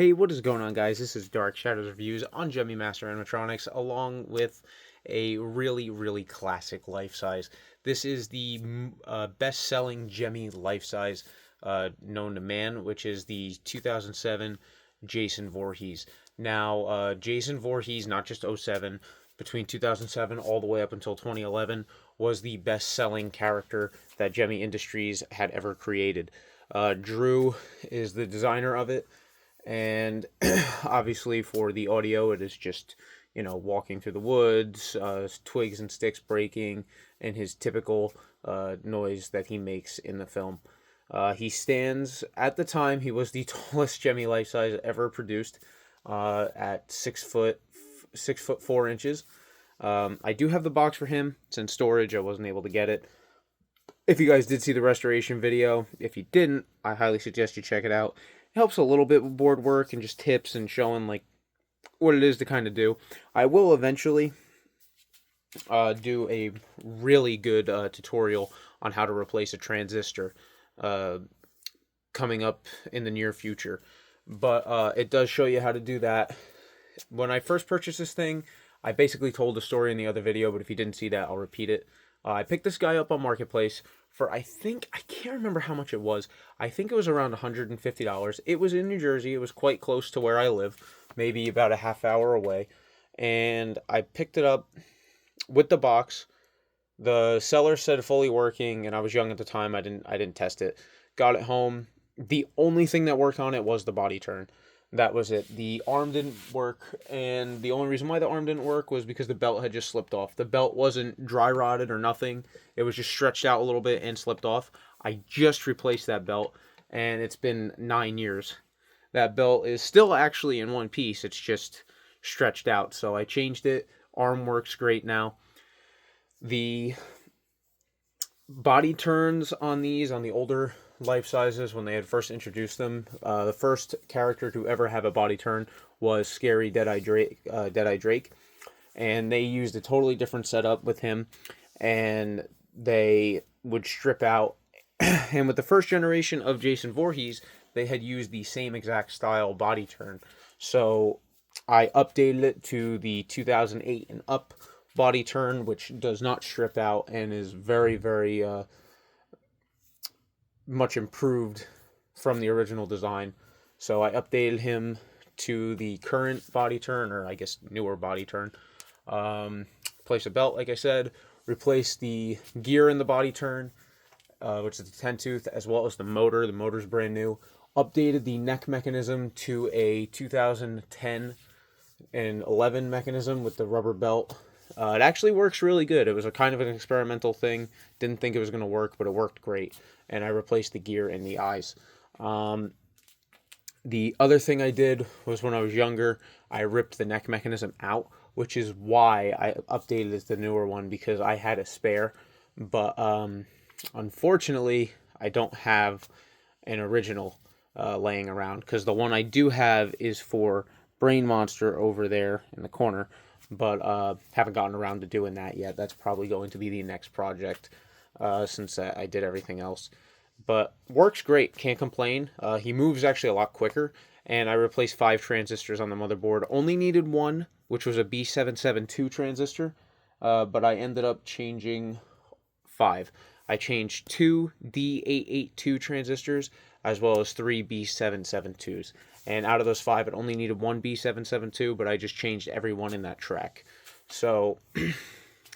Hey, what is going on, guys? This is Dark Shadows Reviews on Gemmy Master Animatronics, along with a really classic life-size. This is the best-selling Gemmy life-size known to man, which is the 2007 Jason Voorhees. Now, Jason Voorhees, not just '07, between 2007 all the way up until 2011, was the best-selling character that Gemmy Industries had ever created. Drew is the designer of it, and obviously for the audio it is just walking through the woods, twigs and sticks breaking, and his typical noise that he makes in the film. He stands, at the time he was the tallest Gemmy life size ever produced, at 6 foot 4 inches. I do have the box for him. It's in storage. I wasn't able to get it. If you guys did see the restoration video, if you didn't, I highly suggest you check it out. It helps a little bit with board work and just tips and showing like what it is to kind of do. I will eventually do a really good tutorial on how to replace a transistor coming up in the near future. But it does show you how to do that. When I first purchased this thing, I basically told the story in the other video, but if you didn't see that, I'll repeat it. I picked this guy up on Marketplace for, I can't remember how much it was. I think it was around $150. It was in New Jersey. It was quite close to where I live, maybe about a half hour away. And I picked it up with the box. The seller said fully working, and I was young at the time. I didn't test it. Got it home. The only thing that worked on it was the body turn. That was it. The arm didn't work, and the only reason why the arm didn't work was because the belt had just slipped off. The belt wasn't dry rotted or nothing. It was just stretched out a little bit and slipped off. I just replaced that belt, and it's been 9 years. That belt is still actually in one piece. It's just stretched out, so I changed it. Arm works great now. The body turns on these, on the older life sizes, when they had first introduced them, the first character to ever have a body turn was Scary Deadeye Drake, and they used a totally different setup with him, and they would strip out. And with the first generation of Jason Voorhees, they had used the same exact style body turn, so I updated it to the 2008 and up body turn, which does not strip out and is very much improved from the original design. So I updated him to the current body turn, or I guess newer body turn. Replace a belt, like I said. Replace the gear in the body turn, which is the 10 tooth, as well as the motor. The motor's brand new. Updated the neck mechanism to a 2010 and 11 mechanism with the rubber belt. It actually works really good. It was a kind of an experimental thing. Didn't think it was going to work, but it worked great. And I replaced the gear and the eyes. The other thing I did was, when I was younger, I ripped the neck mechanism out, which is why I updated it to the newer one, because I had a spare. But unfortunately, I don't have an original laying around, because the one I do have is for Brain Monster over there in the corner. But haven't gotten around to doing that yet. That's probably going to be the next project, since I did everything else. But works great, can't complain. He moves actually a lot quicker, and I replaced 5 transistors on the motherboard. Only needed one, which was a B772 transistor, but I ended up changing 5. I changed 2 D882 transistors, as well as 3 B772s. And out of those 5, it only needed one B772, but I just changed every one in that track. So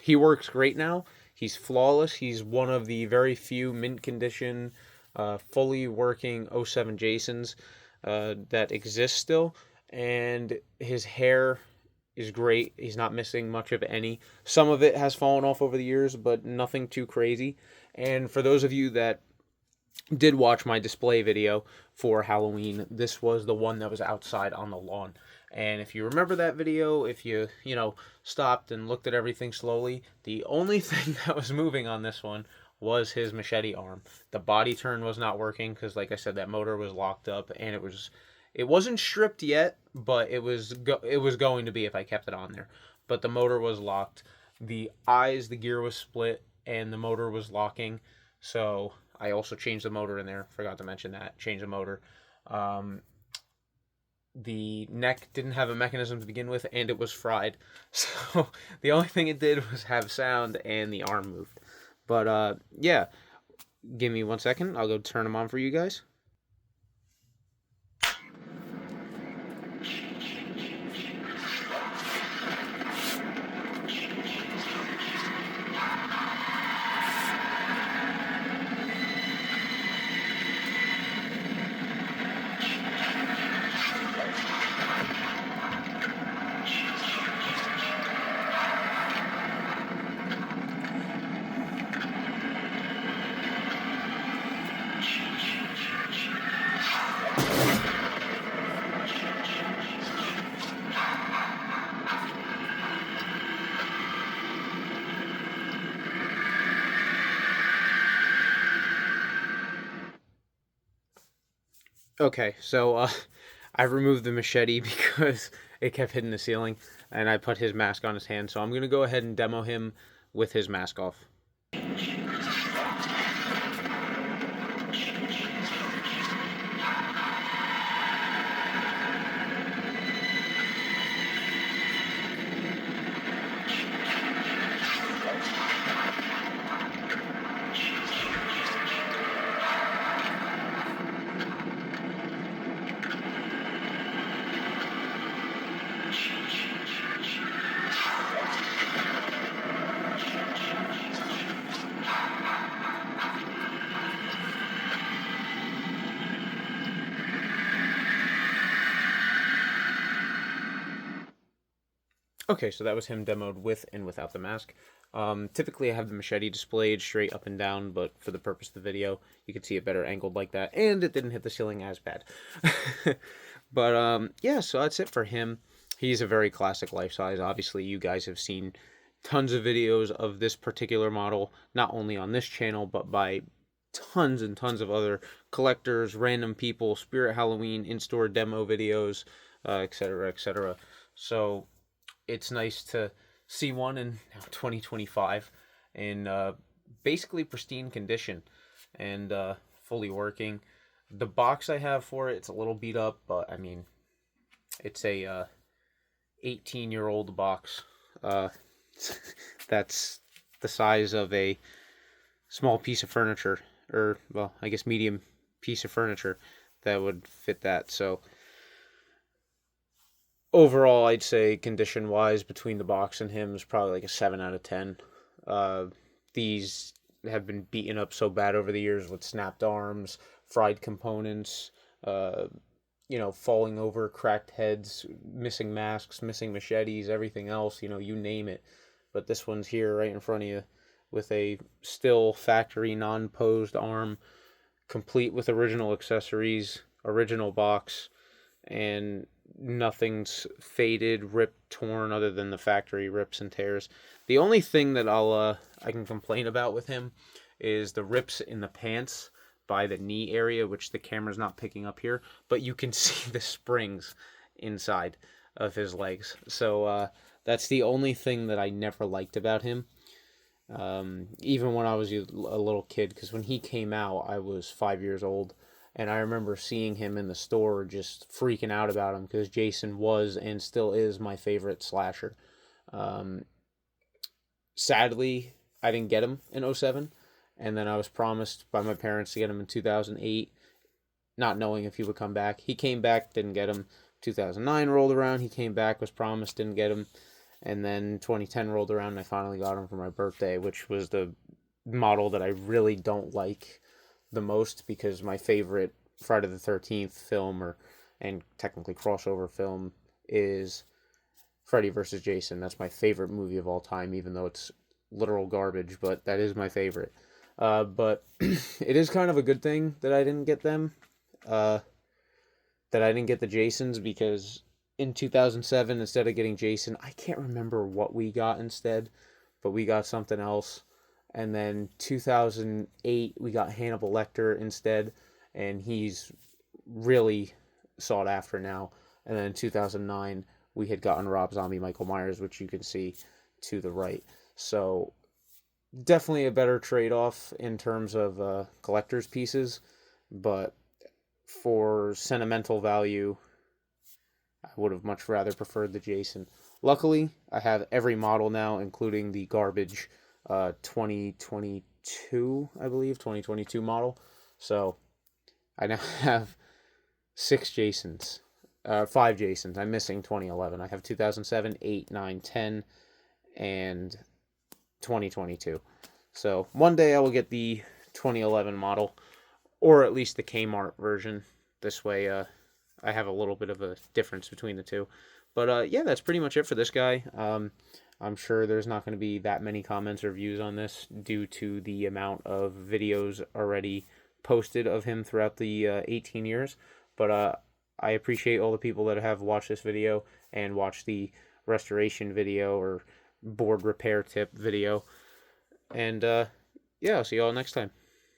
he works great now. He's flawless. He's one of the very few mint condition, fully working '07 Jasons that exist still. And his hair is great. He's not missing much of any. Some of it has fallen off over the years, but nothing too crazy. And for those of you that did watch my display video for Halloween, this was the one that was outside on the lawn. And if you remember that video, if you stopped and looked at everything slowly, the only thing that was moving on this one was his machete arm. The body turn was not working because, like I said, that motor was locked up, and it wasn't stripped yet, but it was going to be if I kept it on there. But the motor was locked. The gear was split, and the motor was locking. So I also changed the motor in there. Forgot to mention that. Changed the motor. the neck didn't have a mechanism to begin with, and it was fried. So the only thing it did was have sound, and the arm moved. But yeah, give me 1 second. I'll go turn them on for you guys. Okay, so I removed the machete because it kept hitting the ceiling, and I put his mask on his hand. So I'm gonna go ahead and demo him with his mask off. Okay, so that was him demoed with and without the mask. Typically, I have the machete displayed straight up and down, but for the purpose of the video, you can see it better angled like that, and it didn't hit the ceiling as bad. But yeah, so that's it for him. He's a very classic life-size. Obviously, you guys have seen tons of videos of this particular model, not only on this channel, but by tons and tons of other collectors, random people, Spirit Halloween, in-store demo videos, etc., etc. So it's nice to see one in 2025 in basically pristine condition and fully working. The box I have for it, it's a little beat up, but I mean, it's a 18-year-old box. Uh, that's the size of a small piece of furniture, or well, I guess medium piece of furniture that would fit that. So overall, I'd say condition wise between the box and him is probably like a 7 out of 10. These have been beaten up so bad over the years with snapped arms, fried components, uh, falling over, cracked heads, missing masks, missing machetes, everything else, you name it. But this one's here right in front of you with a still factory non-posed arm, complete with original accessories, original box, and nothing's faded, ripped, torn, other than the factory rips and tears. The only thing that I can complain about with him is the rips in the pants by the knee area, which the camera's not picking up here, but you can see the springs inside of his legs. So that's the only thing that I never liked about him. Even when I was a little kid, because when he came out, I was 5 years old, and I remember seeing him in the store just freaking out about him because Jason was and still is my favorite slasher. Um, Sadly, I didn't get him in '07, and then I was promised by my parents to get him in 2008, not knowing if he would come back. He came back, didn't get him. 2009 rolled around, he came back, was promised, didn't get him. And then 2010 rolled around, and I finally got him for my birthday, which was the model that I really don't like the most because my favorite Friday the 13th film, and technically crossover film, is Freddy versus Jason. That's my favorite movie of all time, even though it's literal garbage, but that is my favorite. But it is kind of a good thing that I didn't get them, that I didn't get the Jasons, because in 2007, instead of getting Jason, I can't remember what we got instead, but we got something else. And then 2008, we got Hannibal Lecter instead, and he's really sought after now. And then in 2009, we had gotten Rob Zombie Michael Myers, which you can see to the right. So definitely a better trade-off in terms of collector's pieces, but for sentimental value, I would have much rather preferred the Jason. Luckily, I have every model now, including the garbage 2022, I believe, 2022 model. So I now have 6 Jasons. 5 Jasons. I'm missing 2011. I have 2007, 8, 9, 10, and 2022. So one day I will get the 2011 model, or at least the Kmart version. This way, I have a little bit of a difference between the two. But yeah, that's pretty much it for this guy. I'm sure there's not going to be that many comments or views on this due to the amount of videos already posted of him throughout the 18 years. But I appreciate all the people that have watched this video and watched the restoration video or board repair tip video. And yeah, I'll see you all next time.